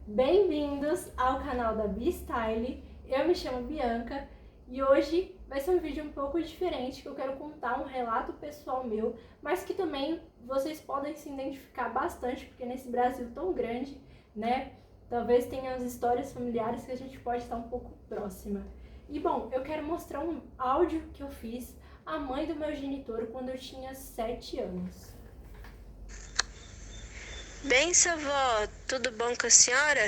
Bem-vindos ao canal da Bia Style. Eu me chamo Bianca e hoje vai ser um vídeo um pouco diferente, que eu quero contar um relato pessoal meu, mas que também vocês podem se identificar bastante, porque nesse Brasil tão grande, né, talvez tenha as histórias familiares que a gente pode estar um pouco próxima. E bom, eu quero mostrar um áudio que eu fiz à mãe do meu genitor quando eu tinha 7 anos. Benção, vó, tudo bom com a senhora?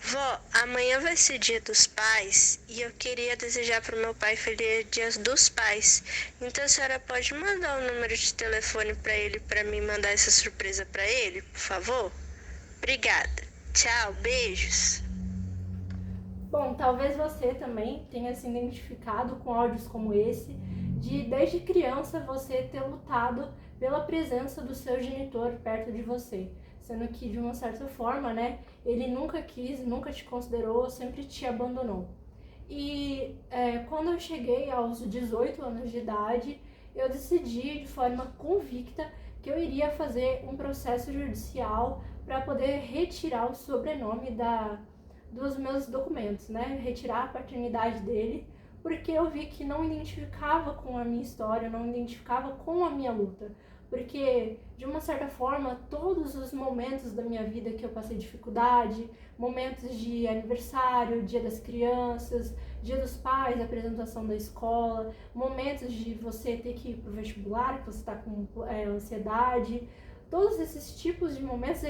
Vó, amanhã vai ser dia dos pais e eu queria desejar para o meu pai feliz dia dos pais. Então a senhora pode mandar o número de telefone para mim mandar essa surpresa para ele, por favor? Obrigada. Tchau, beijos. Bom, talvez você também tenha se identificado com áudios como esse, de desde criança você ter lutado pela presença do seu genitor perto de você, sendo que de uma certa forma, né, ele nunca quis, nunca te considerou, sempre te abandonou. E quando eu cheguei aos 18 anos de idade, eu decidi de forma convicta que eu iria fazer um processo judicial para poder retirar o sobrenome dos meus documentos, né? Retirar a paternidade dele, porque eu vi que não identificava com a minha história, não identificava com a minha luta. Porque, de uma certa forma, todos os momentos da minha vida que eu passei dificuldade, momentos de aniversário, dia das crianças, dia dos pais, apresentação da escola, momentos de você ter que ir pro vestibular, que você está com ansiedade, todos esses tipos de momentos,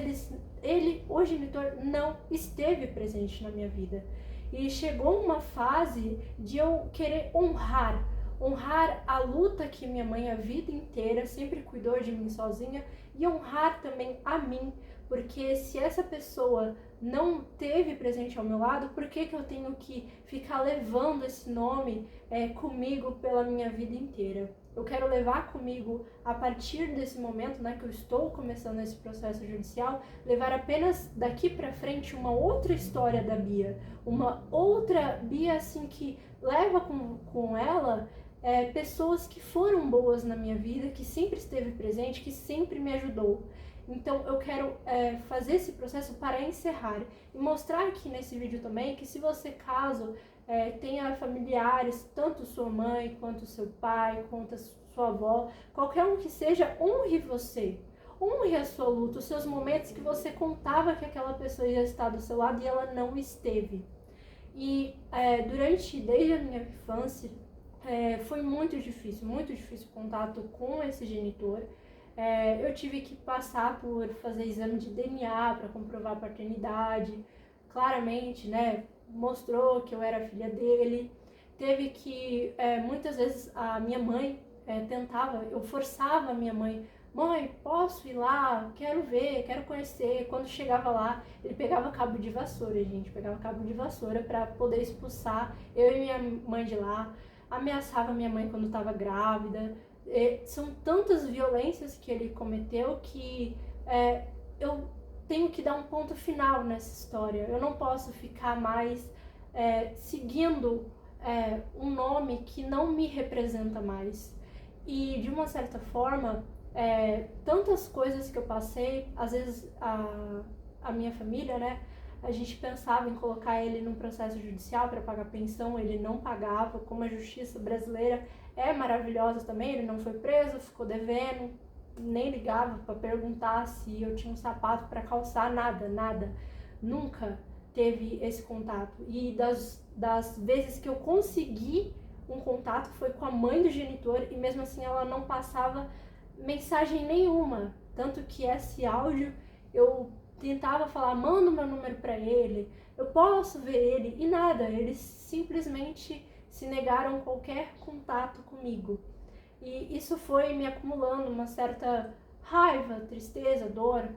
o genitor, não esteve presente na minha vida. E chegou uma fase de eu querer honrar a luta que minha mãe a vida inteira sempre cuidou de mim sozinha e honrar também a mim, porque se essa pessoa não teve presente ao meu lado, por que eu tenho que ficar levando esse nome comigo pela minha vida inteira? Eu quero levar comigo, a partir desse momento, né, que eu estou começando esse processo judicial, levar apenas daqui pra frente uma outra história da Bia, uma outra Bia assim que leva com ela pessoas que foram boas na minha vida, que sempre esteve presente, que sempre me ajudou. Então eu quero fazer esse processo para encerrar e mostrar aqui nesse vídeo também que se você, caso tenha familiares, tanto sua mãe, quanto seu pai, quanto a sua avó, qualquer um que seja, honre você. Honre a sua luta, os seus momentos que você contava que aquela pessoa ia estar do seu lado e ela não esteve. E desde a minha infância, foi muito difícil o contato com esse genitor. Eu tive que passar por fazer exame de DNA para comprovar a paternidade. Claramente, né, mostrou que eu era filha dele. Teve que, muitas vezes, a minha mãe eu forçava a minha mãe, mãe, posso ir lá? Quero ver, quero conhecer. Quando chegava lá, ele pegava cabo de vassoura, gente, pegava cabo de vassoura para poder expulsar eu e minha mãe de lá, ameaçava minha mãe quando estava grávida. São tantas violências que ele cometeu que eu tenho que dar um ponto final nessa história. Eu não posso ficar mais seguindo um nome que não me representa mais. E de uma certa forma, tantas coisas que eu passei, às vezes a minha família, né, a gente pensava em colocar ele num processo judicial para pagar pensão, ele não pagava. Como a justiça brasileira é maravilhosa também, ele não foi preso, ficou devendo, nem ligava para perguntar se eu tinha um sapato para calçar, nada, nunca teve esse contato. E das vezes que eu consegui um contato foi com a mãe do genitor, e mesmo assim ela não passava mensagem nenhuma, tanto que esse áudio eu tentava falar, manda o meu número para ele, eu posso ver ele, e nada, eles simplesmente se negaram qualquer contato comigo. E isso foi me acumulando uma certa raiva, tristeza, dor,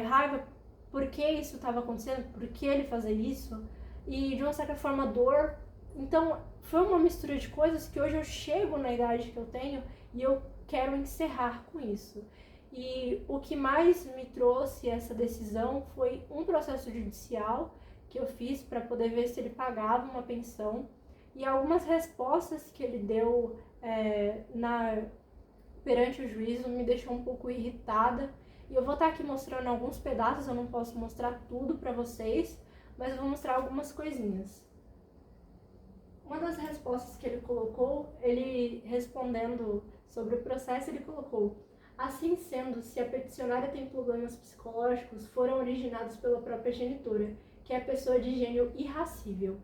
raiva por que isso estava acontecendo, por que ele fazia isso, e de uma certa forma dor. Então foi uma mistura de coisas que hoje eu chego na idade que eu tenho e eu quero encerrar com isso. E o que mais me trouxe essa decisão foi um processo judicial que eu fiz para poder ver se ele pagava uma pensão, e algumas respostas que ele deu perante o juízo me deixou um pouco irritada E eu vou estar aqui mostrando alguns pedaços, eu não posso mostrar tudo para vocês, mas eu vou mostrar algumas coisinhas. Uma das respostas que ele colocou, ele respondendo sobre o processo, ele colocou: assim sendo, se a peticionária tem problemas psicológicos, foram originados pela própria genitora, que é pessoa de gênio irracível.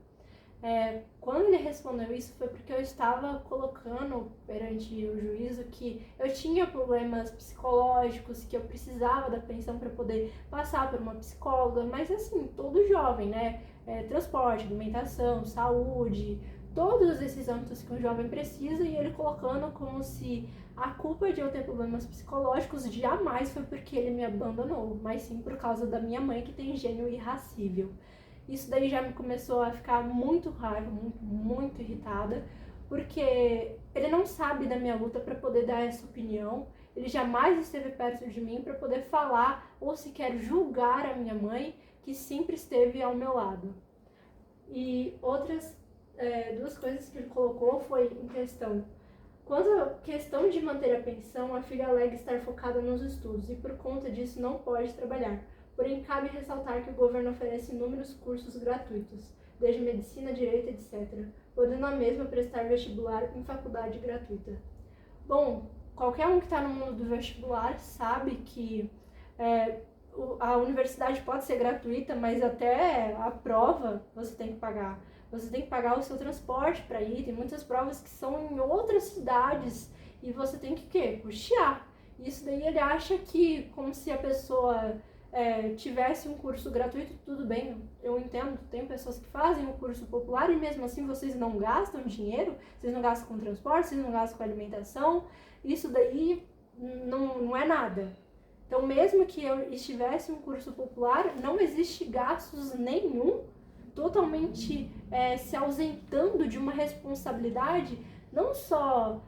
Quando ele respondeu isso foi porque eu estava colocando perante o juízo que eu tinha problemas psicológicos, que eu precisava da pensão para poder passar por uma psicóloga, mas assim, todo jovem, né? Transporte, alimentação, saúde, todos esses âmbitos que um jovem precisa, e ele colocando como se a culpa de eu ter problemas psicológicos jamais foi porque ele me abandonou, mas sim por causa da minha mãe, que tem gênio irracível. Isso daí já me começou a ficar muito raiva, muito irritada, porque ele não sabe da minha luta para poder dar essa opinião, ele jamais esteve perto de mim para poder falar ou sequer julgar a minha mãe, que sempre esteve ao meu lado. E outras duas coisas que ele colocou foi em questão: quanto à questão de manter a pensão, a filha alega estar focada nos estudos e por conta disso não pode trabalhar. Porém, cabe ressaltar que o governo oferece inúmeros cursos gratuitos, desde medicina, direito, etc., podendo a mesma prestar vestibular em faculdade gratuita. Bom, qualquer um que está no mundo do vestibular sabe que a universidade pode ser gratuita, mas até a prova você tem que pagar. Você tem que pagar o seu transporte para ir, tem muitas provas que são em outras cidades e você tem que custear. Isso daí ele acha que como se a pessoa tivesse um curso gratuito, tudo bem, eu entendo, tem pessoas que fazem um curso popular e mesmo assim vocês não gastam dinheiro, vocês não gastam com transporte, vocês não gastam com alimentação, isso daí não é nada. Então mesmo que eu estivesse um curso popular, não existe gastos nenhum, totalmente se ausentando de uma responsabilidade, não só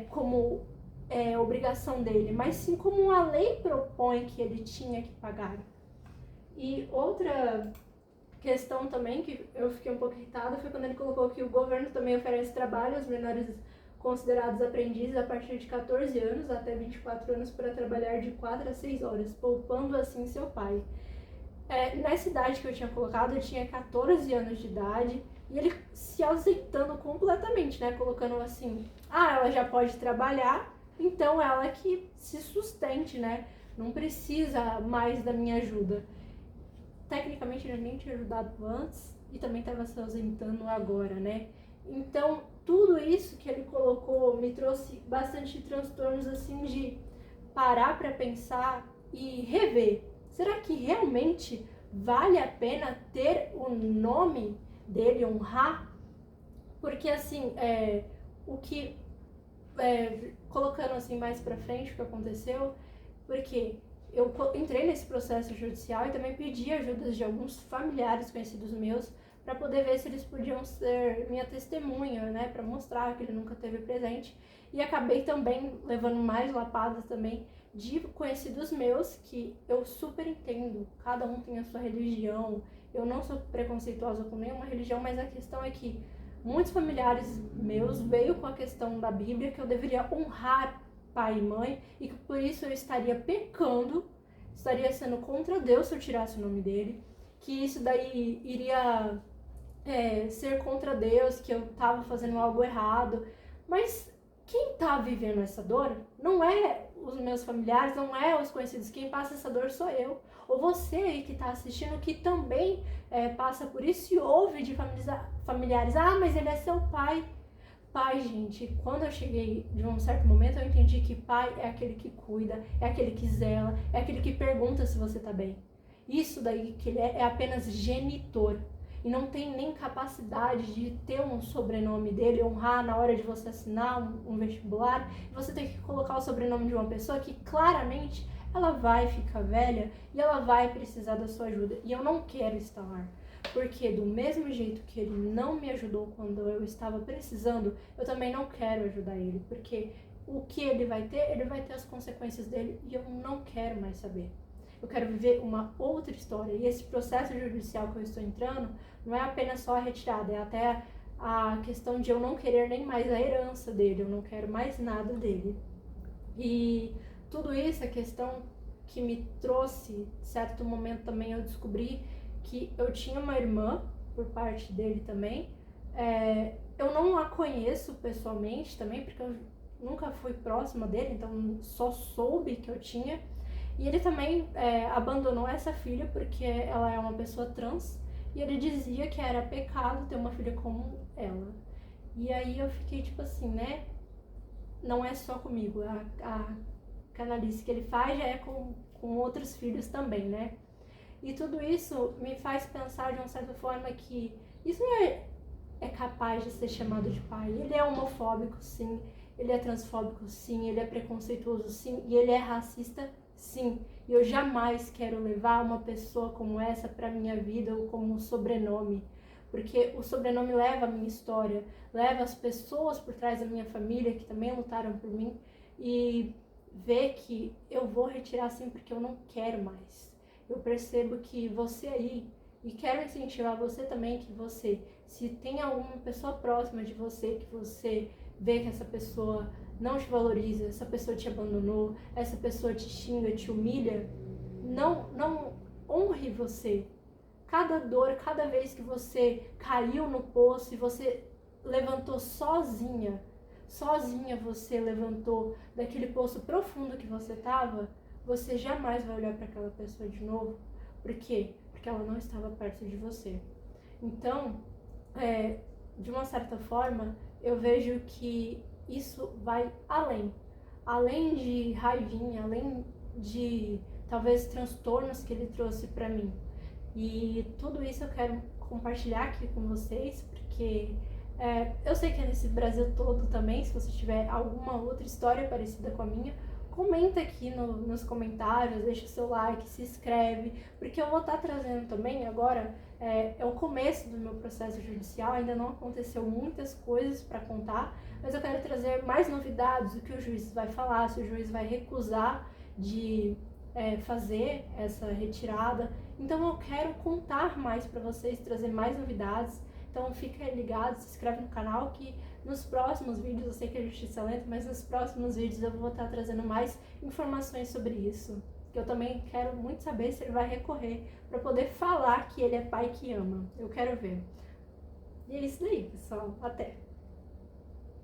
como obrigação dele, mas sim como a lei propõe que ele tinha que pagar. E outra questão também que eu fiquei um pouco irritada foi quando ele colocou que o governo também oferece trabalho aos menores considerados aprendizes a partir de 14 anos até 24 anos para trabalhar de 4 a 6 horas, poupando assim seu pai. Nessa idade que eu tinha colocado, eu tinha 14 anos de idade, e ele se ausentando completamente, né? Colocando assim: ela já pode trabalhar, então ela que se sustente, né? Não precisa mais da minha ajuda. Tecnicamente ele nem tinha ajudado antes e também estava se ausentando agora, né? Então tudo isso que ele colocou me trouxe bastante transtornos assim de parar para pensar e rever. Será que realmente vale a pena ter o nome dele, honrar? Porque assim, o que colocando assim mais pra frente o que aconteceu, porque eu entrei nesse processo judicial e também pedi ajuda de alguns familiares conhecidos meus para poder ver se eles podiam ser minha testemunha, né, para mostrar que ele nunca esteve presente, e acabei também levando mais lapadas também de conhecidos meus que eu super entendo, cada um tem a sua religião, eu não sou preconceituosa com nenhuma religião, mas a questão é que muitos familiares meus veio com a questão da Bíblia que eu deveria honrar pai e mãe e que por isso eu estaria pecando, estaria sendo contra Deus se eu tirasse o nome dele, que isso daí iria ser contra Deus, que eu estava fazendo algo errado. Mas quem está vivendo essa dor não é os meus familiares, não é os conhecidos, quem passa essa dor sou eu. Ou você aí que está assistindo, que também passa por isso e ouve de familiares: mas ele é seu pai. Pai, gente, quando eu cheguei de um certo momento, eu entendi que pai é aquele que cuida, é aquele que zela, é aquele que pergunta se você tá bem. Isso daí que ele é apenas genitor. E não tem nem capacidade de ter um sobrenome dele, honrar na hora de você assinar um vestibular. Você tem que colocar o sobrenome de uma pessoa que claramente ela vai ficar velha e ela vai precisar da sua ajuda. E eu não quero estar lá. Porque do mesmo jeito que ele não me ajudou quando eu estava precisando, eu também não quero ajudar ele. Porque o que ele vai ter as consequências dele e eu não quero mais saber. Eu quero viver uma outra história. E esse processo judicial que eu estou entrando não é apenas só a retirada, é até a questão de eu não querer nem mais a herança dele, eu não quero mais nada dele. E tudo isso é questão que me trouxe, certo momento também eu descobri que eu tinha uma irmã, por parte dele também. Eu não a conheço pessoalmente também, porque eu nunca fui próxima dele, então só soube que eu tinha. E ele também abandonou essa filha porque ela é uma pessoa trans, e ele dizia que era pecado ter uma filha como ela. E aí eu fiquei tipo assim, né? Não é só comigo, a canalice que ele faz já é com outros filhos também, né? E tudo isso me faz pensar de uma certa forma que isso não é capaz de ser chamado de pai. Ele é homofóbico, sim. Ele é transfóbico, sim. Ele é preconceituoso, sim. E ele é racista, sim. E eu jamais quero levar uma pessoa como essa para minha vida ou como um sobrenome. Porque o sobrenome leva a minha história, leva as pessoas por trás da minha família que também lutaram por mim, e ver que eu vou retirar sim porque eu não quero mais. Eu percebo que você aí, e quero incentivar você também, que você, se tem alguma pessoa próxima de você, que você vê que essa pessoa não te valoriza, essa pessoa te abandonou, essa pessoa te xinga, te humilha, não honre você. Cada dor, cada vez que você caiu no poço e você levantou sozinha você levantou daquele poço profundo que você estava, você jamais vai olhar para aquela pessoa de novo. Por quê? Porque ela não estava perto de você. Então, de uma certa forma, eu vejo que isso vai além de raivinha, além de talvez transtornos que ele trouxe para mim. E tudo isso eu quero compartilhar aqui com vocês, porque eu sei que é nesse Brasil todo também. Se você tiver alguma outra história parecida com a minha, comenta aqui nos comentários, deixa o seu like, se inscreve, porque eu vou estar trazendo também agora, é o começo do meu processo judicial, ainda não aconteceu muitas coisas para contar, mas eu quero trazer mais novidades, o que o juiz vai falar, se o juiz vai recusar de fazer essa retirada. Então eu quero contar mais para vocês, trazer mais novidades. Então fica ligado, se inscreve no canal que nos próximos vídeos, eu sei que a justiça é lenta, mas nos próximos vídeos eu vou estar trazendo mais informações sobre isso. Que eu também quero muito saber se ele vai recorrer para poder falar que ele é pai que ama. Eu quero ver. E é isso daí, pessoal. Até!